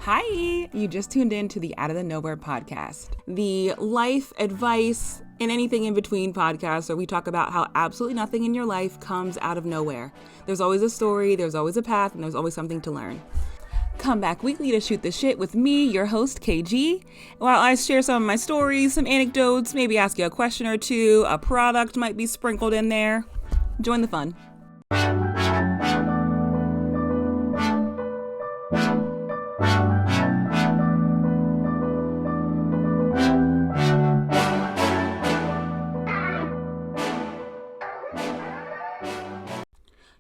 Hi, you just tuned in to the Out of the Nowhere podcast, the life advice and anything in between podcast where we talk about how absolutely nothing in your life comes out of nowhere. There's always a story, there's always a path, and there's always something to learn. Come back weekly to shoot the shit with me, your host, KG, while I share some of my stories, some anecdotes, maybe ask you a question or two, a product might be sprinkled in there. Join the fun.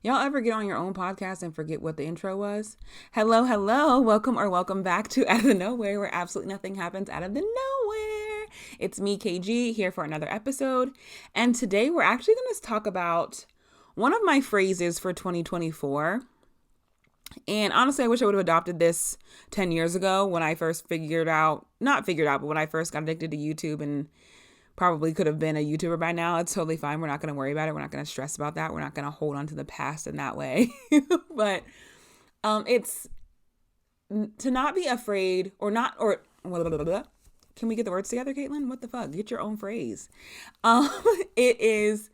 Y'all ever get on your own podcast and forget what the intro was? Hello, welcome back to Out of the Nowhere, where absolutely nothing happens out of the nowhere. It's me, KG, here for another episode. And today we're actually going to talk about one of my phrases for 2024. And honestly, I wish I would have adopted this 10 years ago when I first but when I first got addicted to YouTube and probably could have been a YouTuber by now. It's totally fine. We're not going to worry about it. We're not going to stress about that. We're not going to hold on to the past in that way. But it's to not be afraid can we get the words together, Caitlin? What the fuck? Get your own phrase. It is,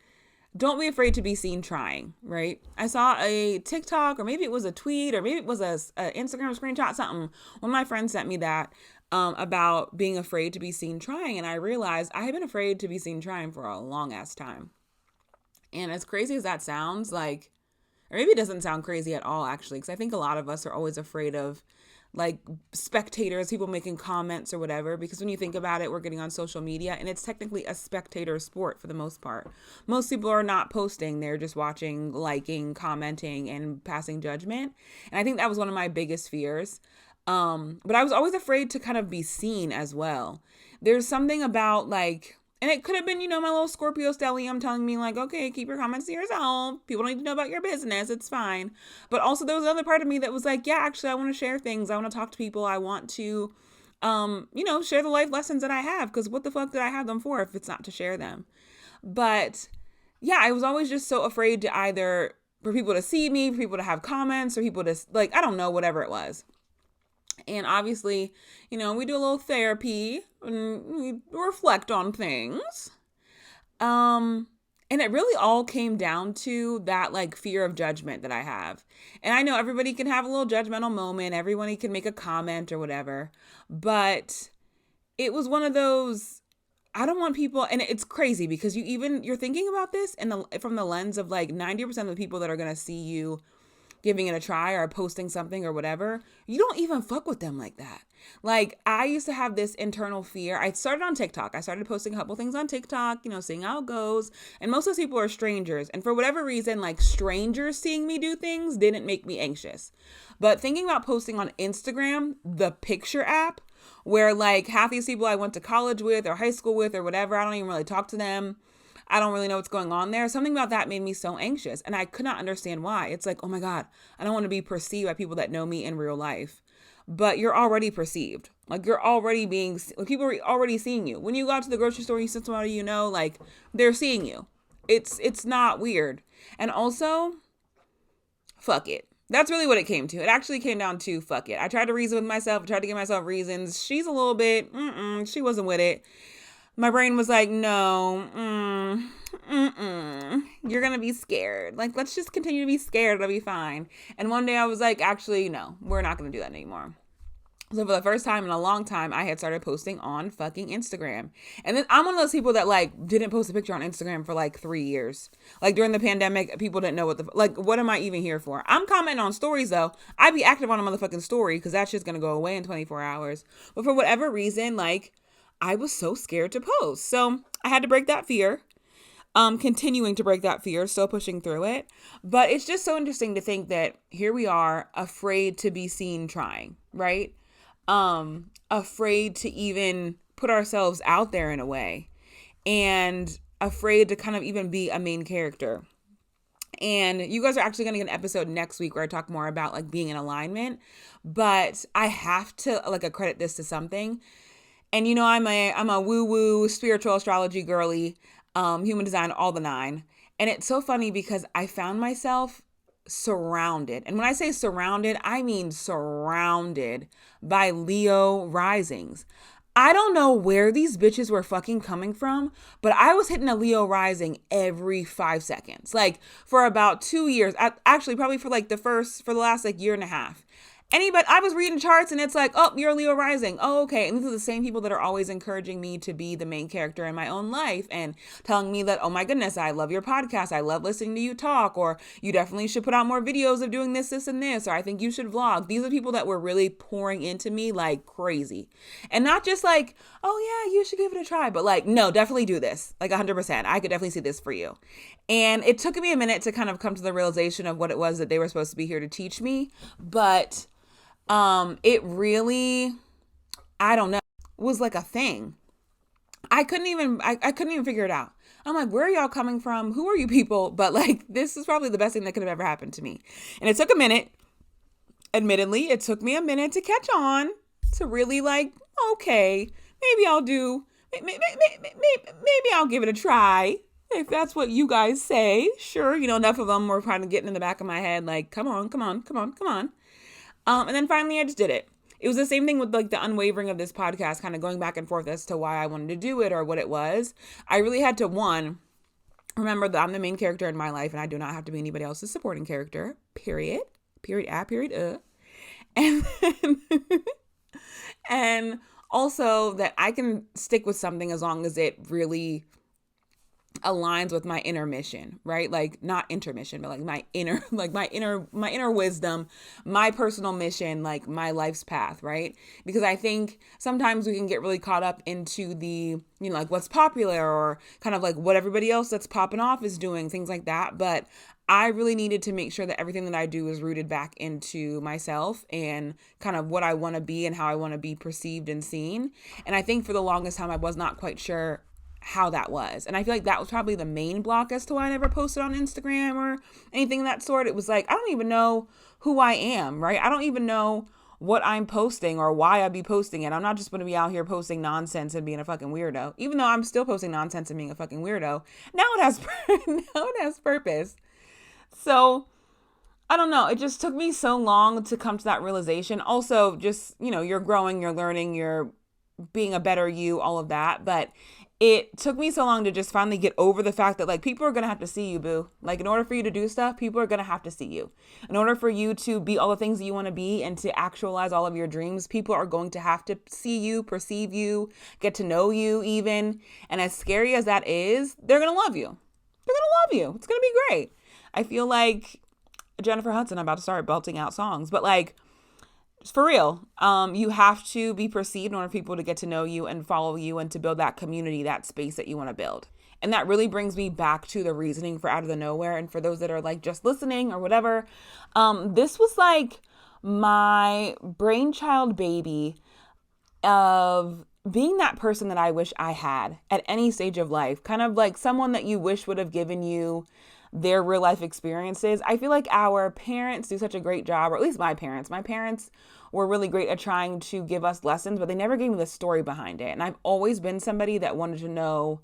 don't be afraid to be seen trying, right? I saw a TikTok, or maybe it was a tweet, or maybe it was a Instagram screenshot, something. One of my friends sent me that about being afraid to be seen trying. And I realized I had been afraid to be seen trying for a long ass time. And as crazy as that sounds, like, or maybe it doesn't sound crazy at all, actually, because I think a lot of us are always afraid of like spectators, people making comments or whatever, because when you think about it, we're getting on social media and it's technically a spectator sport for the most part. Most people are not posting, they're just watching, liking, commenting, and passing judgment. And I think that was one of my biggest fears. But I was always afraid to kind of be seen as well. There's something about like, and it could have been, my little Scorpio stellium telling me like, okay, keep your comments to yourself. People don't need to know about your business. It's fine. But also there was another part of me that was like, yeah, actually, I want to share things. I want to talk to people. I want to, share the life lessons that I have. Because what the fuck did I have them for if it's not to share them? But yeah, I was always just so afraid to either for people to see me, for people to have comments, or people to like, I don't know, whatever it was. And obviously, we do a little therapy and we reflect on things. And it really all came down to that like fear of judgment that I have. And I know everybody can have a little judgmental moment. Everybody can make a comment or whatever. But it was one of those, I don't want people, and it's crazy because you're thinking about this from the lens of like 90% of the people that are going to see you giving it a try or posting something or whatever, you don't even fuck with them like that. Like, I used to have this internal fear. I started on TikTok. I started posting a couple things on TikTok, seeing how it goes. And most of those people are strangers. And for whatever reason, like strangers seeing me do things didn't make me anxious. But thinking about posting on Instagram, the picture app, where like half these people I went to college with or high school with or whatever, I don't even really talk to them. I don't really know what's going on there. Something about that made me so anxious. And I could not understand why. It's like, oh my God, I don't want to be perceived by people that know me in real life. But you're already perceived. Like people are already seeing you. When you go out to the grocery store, you see somebody like they're seeing you. It's not weird. And also, fuck it. That's really what it came to. It actually came down to fuck it. I tried to reason with myself. I tried to give myself reasons. She's a little bit, she wasn't with it. My brain was like, no, you're going to be scared. Like, let's just continue to be scared. It'll be fine. And one day I was like, actually, no, we're not going to do that anymore. So for the first time in a long time, I had started posting on fucking Instagram. And then I'm one of those people that like didn't post a picture on Instagram for like 3 years. Like during the pandemic, people didn't know what am I even here for? I'm commenting on stories though. I'd be active on a motherfucking story because that shit's going to go away in 24 hours. But for whatever reason, like, I was so scared to post. So I had to break that fear. Continuing to break that fear, still pushing through it. But it's just so interesting to think that here we are, afraid to be seen trying, right? Afraid to even put ourselves out there in a way. And afraid to kind of even be a main character. And you guys are actually going to get an episode next week where I talk more about like being in alignment. But I have to like accredit this to something. And I'm a woo-woo spiritual astrology girly, human design, all the nine. And it's so funny because I found myself surrounded. And when I say surrounded, I mean surrounded by Leo risings. I don't know where these bitches were fucking coming from, but I was hitting a Leo rising every 5 seconds. Like for about 2 years, actually probably for the last like year and a half. Anybody, I was reading charts and it's like, oh, you're Leo rising. Oh, okay. And these are the same people that are always encouraging me to be the main character in my own life and telling me that, oh my goodness, I love your podcast. I love listening to you talk, or you definitely should put out more videos of doing this, this, and this, or I think you should vlog. These are people that were really pouring into me like crazy. And not just like, oh yeah, you should give it a try, but like, no, definitely do this. Like 100%. I could definitely see this for you. And it took me a minute to kind of come to the realization of what it was that they were supposed to be here to teach me. But it really, I don't know, was like a thing. I couldn't even figure it out. I'm like, where are y'all coming from? Who are you people? But like, this is probably the best thing that could have ever happened to me. And it took a minute. Admittedly, it took me a minute to catch on, to really like, okay, maybe I'll do, maybe I'll give it a try. If that's what you guys say, sure. Enough of them were kind of getting in the back of my head, like, come on. And then finally I just did it. It was the same thing with like the unwavering of this podcast, kind of going back and forth as to why I wanted to do it or what it was. I really had to, one, remember that I'm the main character in my life and I do not have to be anybody else's supporting character, period. And then, and also that I can stick with something as long as it really aligns with my inner mission, right? Like not intermission, but like my inner wisdom, my personal mission, like my life's path, right? Because I think sometimes we can get really caught up into the, like what's popular or kind of like what everybody else that's popping off is doing, things like that. But I really needed to make sure that everything that I do is rooted back into myself and kind of what I want to be and how I want to be perceived and seen. And I think for the longest time, I was not quite sure how that was. And I feel like that was probably the main block as to why I never posted on Instagram or anything of that sort. It was like, I don't even know who I am, right? I don't even know what I'm posting or why I'd be posting it. I'm not just going to be out here posting nonsense and being a fucking weirdo, even though I'm still posting nonsense and being a fucking weirdo. Now it has purpose. So I don't know. It just took me so long to come to that realization. Also, just, you're growing, you're learning, you're being a better you, all of that. But it took me so long to just finally get over the fact that like people are going to have to see you, boo. Like in order for you to do stuff, people are going to have to see you. In order for you to be all the things that you want to be and to actualize all of your dreams, people are going to have to see you, perceive you, get to know you even. And as scary as that is, they're going to love you. They're going to love you. It's going to be great. I feel like Jennifer Hudson, I'm about to start belting out songs, but like, for real, you have to be perceived in order for people to get to know you and follow you and to build that community, that space that you want to build. And that really brings me back to the reasoning for Out of the Nowhere. And for those that are like just listening or whatever, this was like my brainchild baby of being that person that I wish I had at any stage of life, kind of like someone that you wish would have given you their real life experiences. I feel like our parents do such a great job, or at least my parents. My parents were really great at trying to give us lessons, but they never gave me the story behind it. And I've always been somebody that wanted to know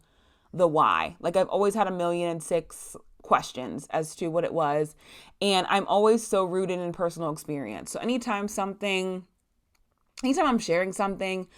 the why. Like I've always had 1,000,006 questions as to what it was. And I'm always so rooted in personal experience. So anytime I'm sharing something,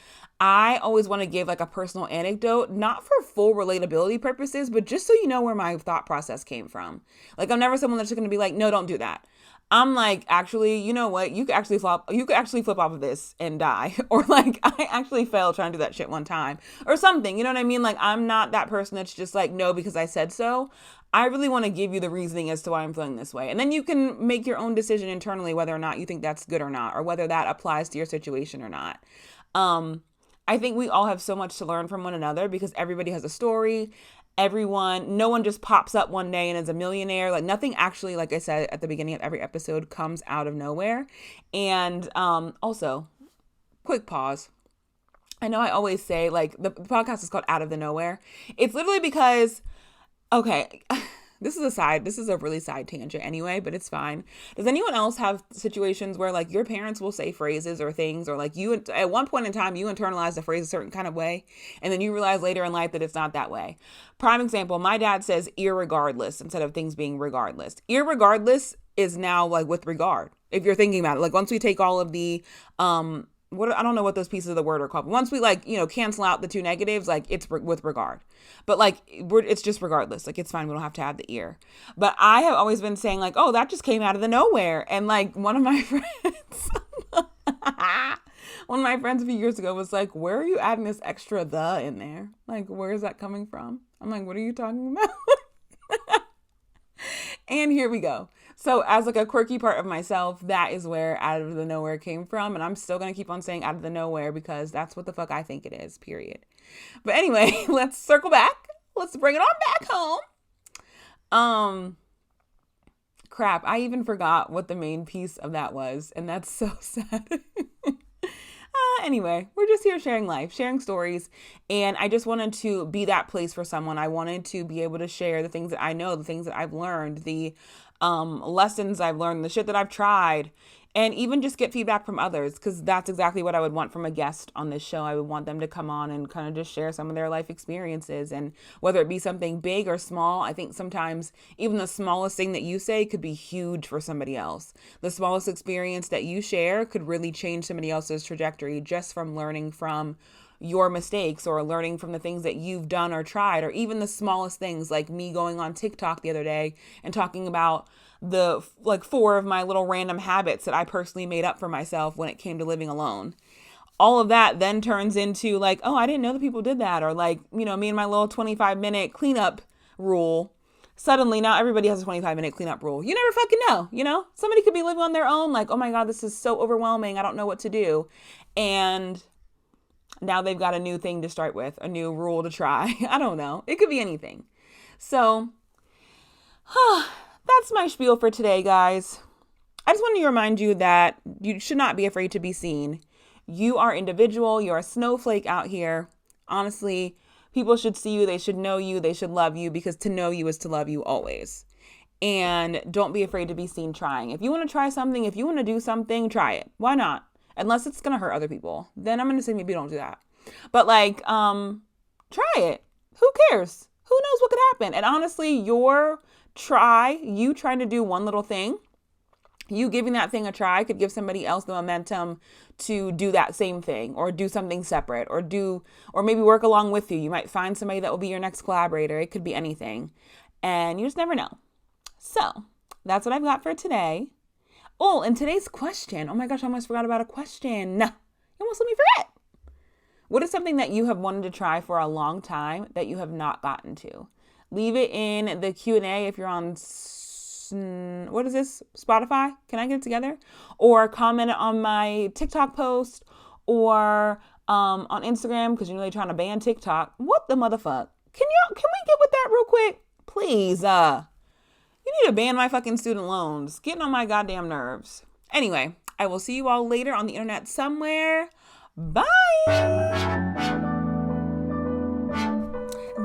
I always want to give like a personal anecdote, not for full relatability purposes, but just so you know where my thought process came from. Like I'm never someone that's just going to be like, no, don't do that. I'm like, actually, you know what? You could actually flip off of this and die. Or like, I actually fell trying to do that shit one time or something. You know what I mean? Like, I'm not that person that's just like, no, because I said so. I really want to give you the reasoning as to why I'm feeling this way. And then you can make your own decision internally, whether or not you think that's good or not, or whether that applies to your situation or not. I think we all have so much to learn from one another because everybody has a story. No one just pops up one day and is a millionaire. Like nothing actually, like I said at the beginning of every episode, comes out of nowhere. And also, quick pause. I know I always say like the podcast is called Out of the Nowhere. It's literally because, okay, this is a really side tangent anyway, but it's fine. Does anyone else have situations where like your parents will say phrases or things, or like you at one point in time you internalize the phrase a certain kind of way and then you realize later in life that it's not that way? Prime example, my dad says irregardless instead of things being regardless. Irregardless is now like with regard. If you're thinking about it, like once we take all of the, I don't know what those pieces of the word are called. But once we like, cancel out the two negatives, like it's with regard. But like, it's just regardless. Like it's fine. We don't have to have the ear. But I have always been saying like, oh, that just came out of the nowhere. And like one of my friends, a few years ago was like, where are you adding this extra the in there? Like, where is that coming from? I'm like, what are you talking about? And here we go. So as like a quirky part of myself, that is where out of the nowhere came from. And I'm still going to keep on saying out of the nowhere because that's what the fuck I think it is, period. But anyway, let's circle back. Let's bring it on back home. Crap. I even forgot what the main piece of that was. And that's so sad. Anyway, we're just here sharing life, sharing stories. And I just wanted to be that place for someone. I wanted to be able to share the things that I know, the things that I've learned, the lessons I've learned, the shit that I've tried, and even just get feedback from others, because that's exactly what I would want from a guest on this show. I would want them to come on and kind of just share some of their life experiences, and whether it be something big or small, I think sometimes even the smallest thing that you say could be huge for somebody else. The smallest experience that you share could really change somebody else's trajectory just from learning from your mistakes or learning from the things that you've done or tried, or even the smallest things like me going on TikTok the other day and talking about the like 4 of my little random habits that I personally made up for myself when it came to living alone. All of that then turns into like, oh, I didn't know that people did that. Or like, me and my little 25-minute cleanup rule. Suddenly now everybody has a 25-minute cleanup rule. You never fucking know, Somebody could be living on their own like, oh my God, this is so overwhelming. I don't know what to do. And now they've got a new thing to start with, a new rule to try. I don't know. It could be anything. So, that's my spiel for today, guys. I just wanted to remind you that you should not be afraid to be seen. You are individual. You're a snowflake out here. Honestly, people should see you. They should know you. They should love you, because to know you is to love you always. And don't be afraid to be seen trying. If you want to try something, if you want to do something, try it. Why not? Unless it's going to hurt other people. Then I'm going to say maybe don't do that. But like, try it. Who cares? Who knows what could happen? And honestly, you trying to do one little thing, you giving that thing a try could give somebody else the momentum to do that same thing, or do something separate, or maybe work along with you. You might find somebody that will be your next collaborator. It could be anything. And you just never know. So that's what I've got for today. Oh, and today's question. Oh my gosh, I almost forgot about a question. You almost let me forget. What is something that you have wanted to try for a long time that you have not gotten to? Leave it in the Q&A if you're on, what is this, Spotify? Can I get it together? Or comment on my TikTok post, or on Instagram, because they're trying to ban TikTok. What the motherfuck? Can we get with that real quick? Please, you need to ban my fucking student loans. Getting on my goddamn nerves. Anyway, I will see you all later on the internet somewhere. Bye.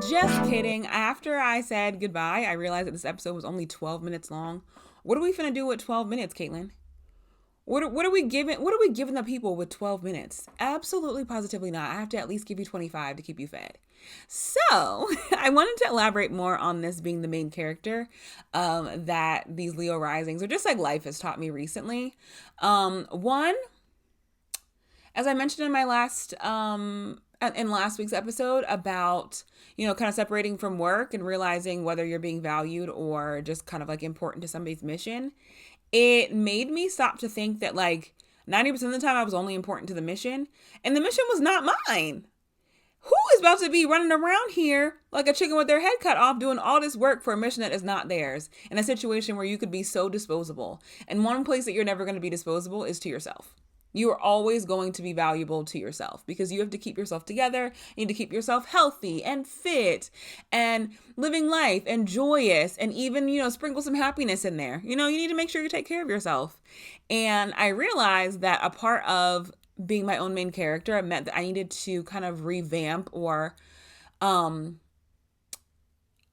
Just kidding. After I said goodbye, I realized that this episode was only 12 minutes long. What are we finna do with 12 minutes, Caitlin? What are we giving the people with 12 minutes? Absolutely, positively not. I have to at least give you 25 to keep you fed. So I wanted to elaborate more on this being the main character that these Leo risings, or just like life, has taught me recently. One, as I mentioned in my last week's episode about, kind of separating from work and realizing whether you're being valued or just kind of like important to somebody's mission, it made me stop to think that like 90% of the time I was only important to the mission, and the mission was not mine. Who is about to be running around here like a chicken with their head cut off doing all this work for a mission that is not theirs, in a situation where you could be so disposable? And one place that you're never going to be disposable is to yourself. You are always going to be valuable to yourself, because you have to keep yourself together. You need to keep yourself healthy and fit and living life and joyous, and even, sprinkle some happiness in there. You need to make sure you take care of yourself. And I realized that a part of being my own main character, it meant that I needed to kind of revamp, or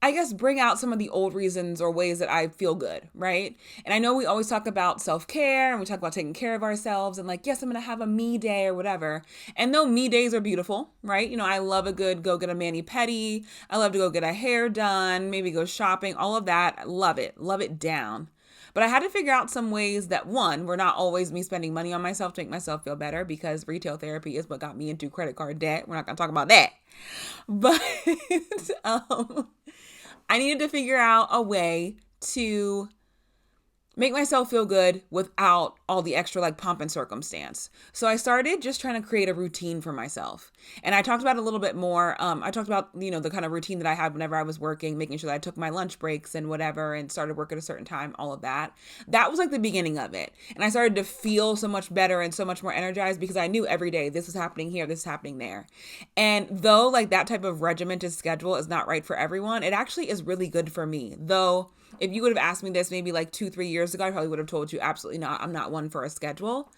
I guess bring out some of the old reasons or ways that I feel good, right? And I know we always talk about self-care, and we talk about taking care of ourselves, and like, yes, I'm going to have a me day or whatever. And though me days are beautiful, right? I love a good go get a mani-pedi. I love to go get a hair done, maybe go shopping, all of that. I love it down. But I had to figure out some ways that, one, were not always me spending money on myself to make myself feel better, because retail therapy is what got me into credit card debt. We're not going to talk about that. But I needed to figure out a way to make myself feel good without all the extra like pomp and circumstance. So I started just trying to create a routine for myself. And I talked about it a little bit more. I talked about, the kind of routine that I had whenever I was working, making sure that I took my lunch breaks and whatever, and started work at a certain time, all of that. That was like the beginning of it. And I started to feel so much better and so much more energized, because I knew every day this was happening here, this is happening there. And though like that type of regimented schedule is not right for everyone, it actually is really good for me. Though if you would have asked me this maybe like 2-3 years ago, I probably would have told you absolutely not. I'm not one for a schedule.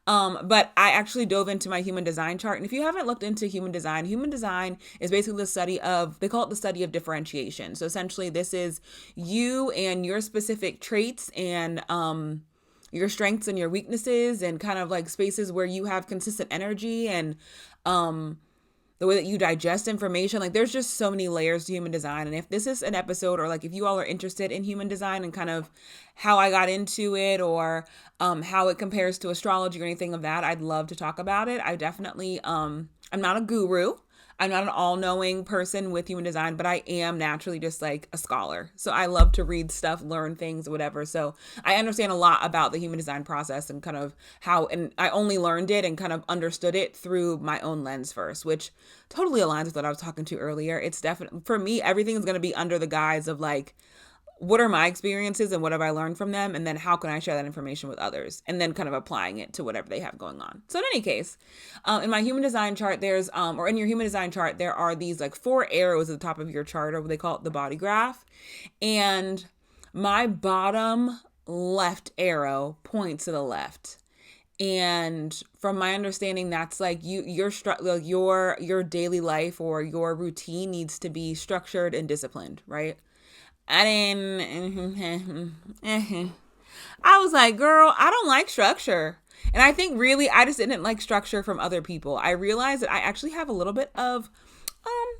But I actually dove into my human design chart. And if you haven't looked into human design is basically the study of, they call it the study of differentiation. So essentially this is you and your specific traits and your strengths and your weaknesses, and kind of like spaces where you have consistent energy, and the way that you digest information. Like there's just so many layers to human design. And if this is an episode, or like if you all are interested in human design and kind of how I got into it, or how it compares to astrology or anything of that, I'd love to talk about it. I definitely, I'm not a guru. I'm not an all-knowing person with human design, but I am naturally just like a scholar. So I love to read stuff, learn things, whatever. So I understand a lot about the human design process and kind of how, and I only learned it and kind of understood it through my own lens first, which totally aligns with what I was talking to earlier. It's definitely, for me, everything is going to be under the guise of like, what are my experiences and what have I learned from them? And then how can I share that information with others? And then kind of applying it to whatever they have going on. So in any case, in my human design chart, there's, or in your human design chart, there are these like 4 arrows at the top of your chart, or they call it the body graph. And my bottom left arrow points to the left. And from my understanding, that's like your daily life or your routine needs to be structured and disciplined, right? I was like, girl, I don't like structure. And I think really I just didn't like structure from other people. I realized that I actually have a little bit of, I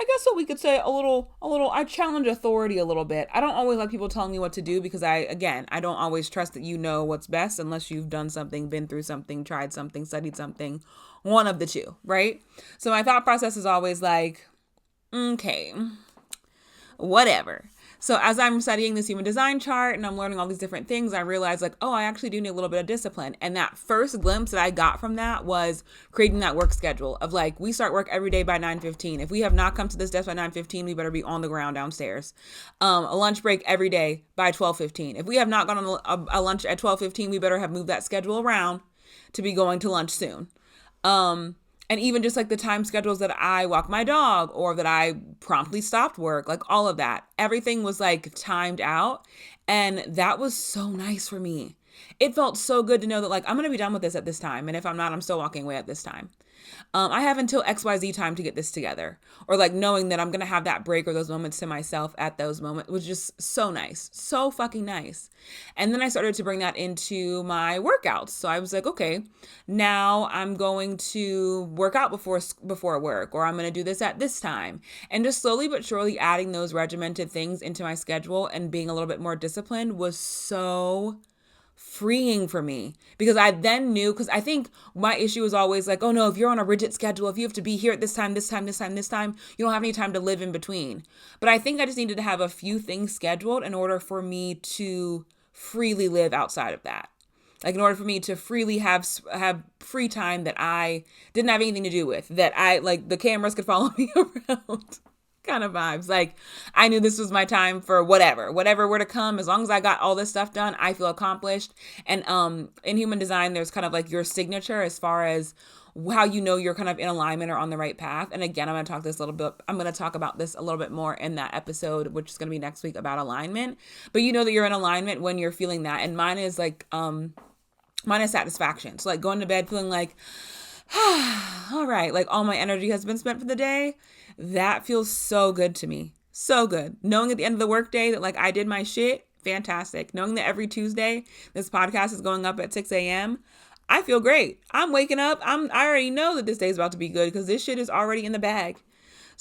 guess what we could say I challenge authority a little bit. I don't always like people telling me what to do, because I don't always trust that you know what's best unless you've done something, been through something, tried something, studied something, one of the two, right? So my thought process is always like, okay, whatever. So as I'm studying this human design chart and I'm learning all these different things, I realized like, oh, I actually do need a little bit of discipline. And that first glimpse that I got from that was creating that work schedule of like, we start work every day by 9:15. If we have not come to this desk by 9:15, we better be on the ground downstairs. A lunch break every day by 12:15. If we have not gone on a lunch at 12:15, we better have moved that schedule around to be going to lunch soon. And even just like the time schedules that I walk my dog, or that I promptly stopped work, like all of that, everything was like timed out. And that was so nice for me. It felt so good to know that like, I'm going to be done with this at this time. And if I'm not, I'm still walking away at this time. I have until XYZ time to get this together, or like knowing that I'm going to have that break or those moments to myself at those moments was just so nice. So fucking nice. And then I started to bring that into my workouts. So I was like, okay, now I'm going to work out before work, or I'm going to do this at this time. And just slowly but surely adding those regimented things into my schedule and being a little bit more disciplined was so freeing for me, because I then knew, because I think my issue was always like, oh no, if you're on a rigid schedule, if you have to be here at this time, you don't have any time to live in between. But I think I just needed to have a few things scheduled in order for me to freely live outside of that. Like in order for me to freely have free time that I didn't have anything to do with, that I like the cameras could follow me around. Kind of vibes. Like I knew this was my time for whatever were to come. As long as I got all this stuff done, I feel accomplished. And in human design, there's kind of like your signature as far as how you know you're kind of in alignment or on the right path. And again, I'm going to talk about this a little bit more in that episode, which is going to be next week, about alignment. But you know that you're in alignment when you're feeling that. And mine is like satisfaction. So like going to bed feeling like, all right, like all my energy has been spent for the day. That feels so good to me. So good. Knowing at the end of the workday that like I did my shit, fantastic. Knowing that every Tuesday this podcast is going up at 6 a.m., I feel great. I'm waking up. I already know that this day is about to be good because this shit is already in the bag.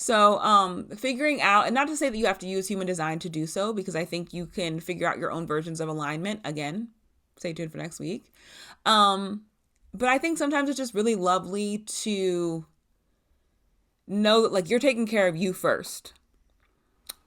So figuring out, and not to say that you have to use human design to do so, because I think you can figure out your own versions of alignment. Again, stay tuned for next week. But I think sometimes it's just really lovely to know that like you're taking care of you first,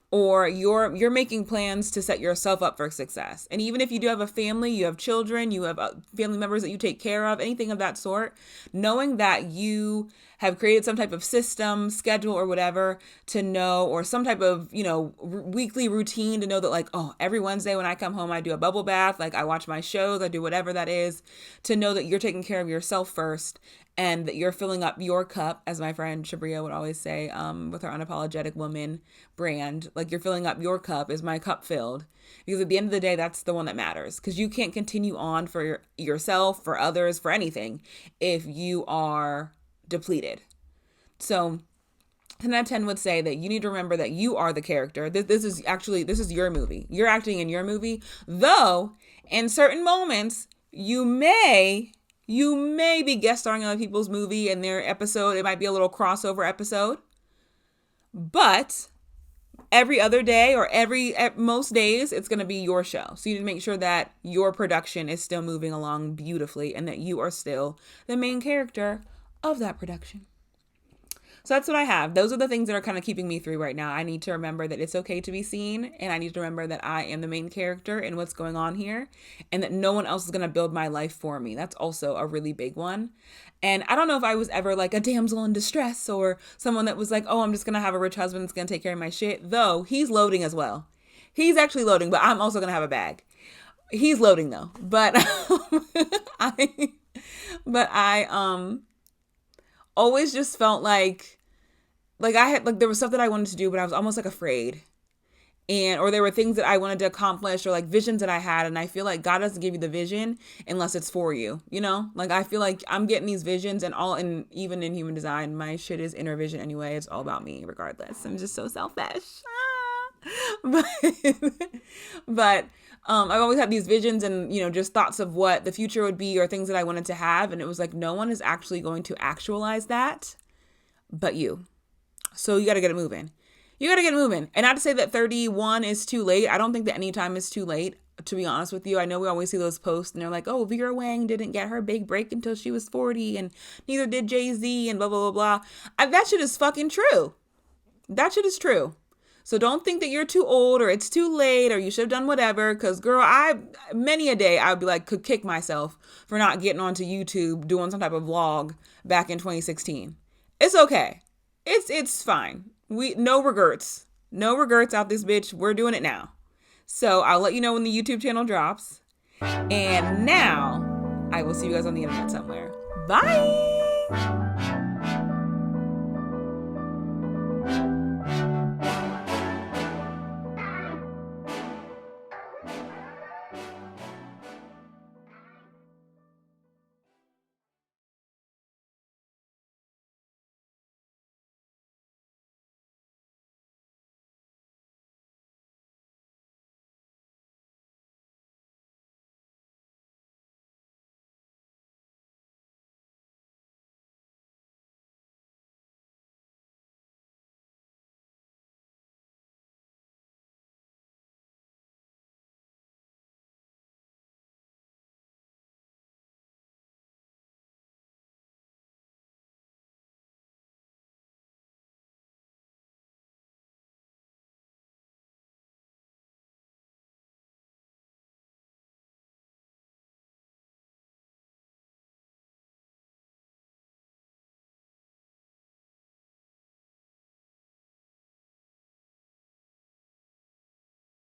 or you're making plans to set yourself up for success. And even if you do have a family, you have children, you have family members that you take care of, anything of that sort, knowing that you have created some type of system, schedule, or whatever to know, or some type of, weekly routine to know that like, oh, every Wednesday when I come home, I do a bubble bath, like I watch my shows, I do whatever that is, to know that you're taking care of yourself first, and that you're filling up your cup, as my friend Shabria would always say, with her Unapologetic Woman brand, like you're filling up your cup. Is my cup filled? Because at the end of the day, that's the one that matters, because you can't continue on for yourself, for others, for anything if you are depleted. So 10 out of 10 would say that you need to remember that you are the character. This is your movie. You're acting in your movie, though in certain moments you may be guest starring on other people's movie and their episode. It might be a little crossover episode, but every other day, or at most days, it's going to be your show. So you need to make sure that your production is still moving along beautifully, and that you are still the main character of that production. So that's what I have. Those are the things that are kind of keeping me through right now. I need to remember that it's okay to be seen, and I need to remember that I am the main character in what's going on here, and that no one else is going to build my life for me. That's also a really big one. And I don't know if I was ever like a damsel in distress, or someone that was like, oh, I'm just going to have a rich husband that's going to take care of my shit. Though he's loading as well. He's actually loading, but I'm also going to have a bag. He's loading though. But I always just felt like I had, like, there was stuff that I wanted to do, but I was almost like afraid, or there were things that I wanted to accomplish, or like visions that I had. And I feel like God doesn't give you the vision unless it's for you, like I feel like I'm getting these visions, and even in human design, my shit is inner vision anyway. It's all about me regardless. I'm just so selfish. But I've always had these visions and, just thoughts of what the future would be, or things that I wanted to have. And it was like, no one is actually going to actualize that but you. So you got to get it moving. And not to say that 31 is too late. I don't think that any time is too late, to be honest with you. I know we always see those posts and they're like, oh, Vera Wang didn't get her big break until she was 40, and neither did Jay-Z, and blah, blah, blah, blah. That shit is fucking true. That shit is true. So don't think that you're too old, or it's too late, or you should have done whatever. Because, girl, many a day I would be like, could kick myself for not getting onto YouTube doing some type of vlog back in 2016. It's okay. It's fine. No regrets out this bitch. We're doing it now. So I'll let you know when the YouTube channel drops. And now I will see you guys on the internet somewhere. Bye.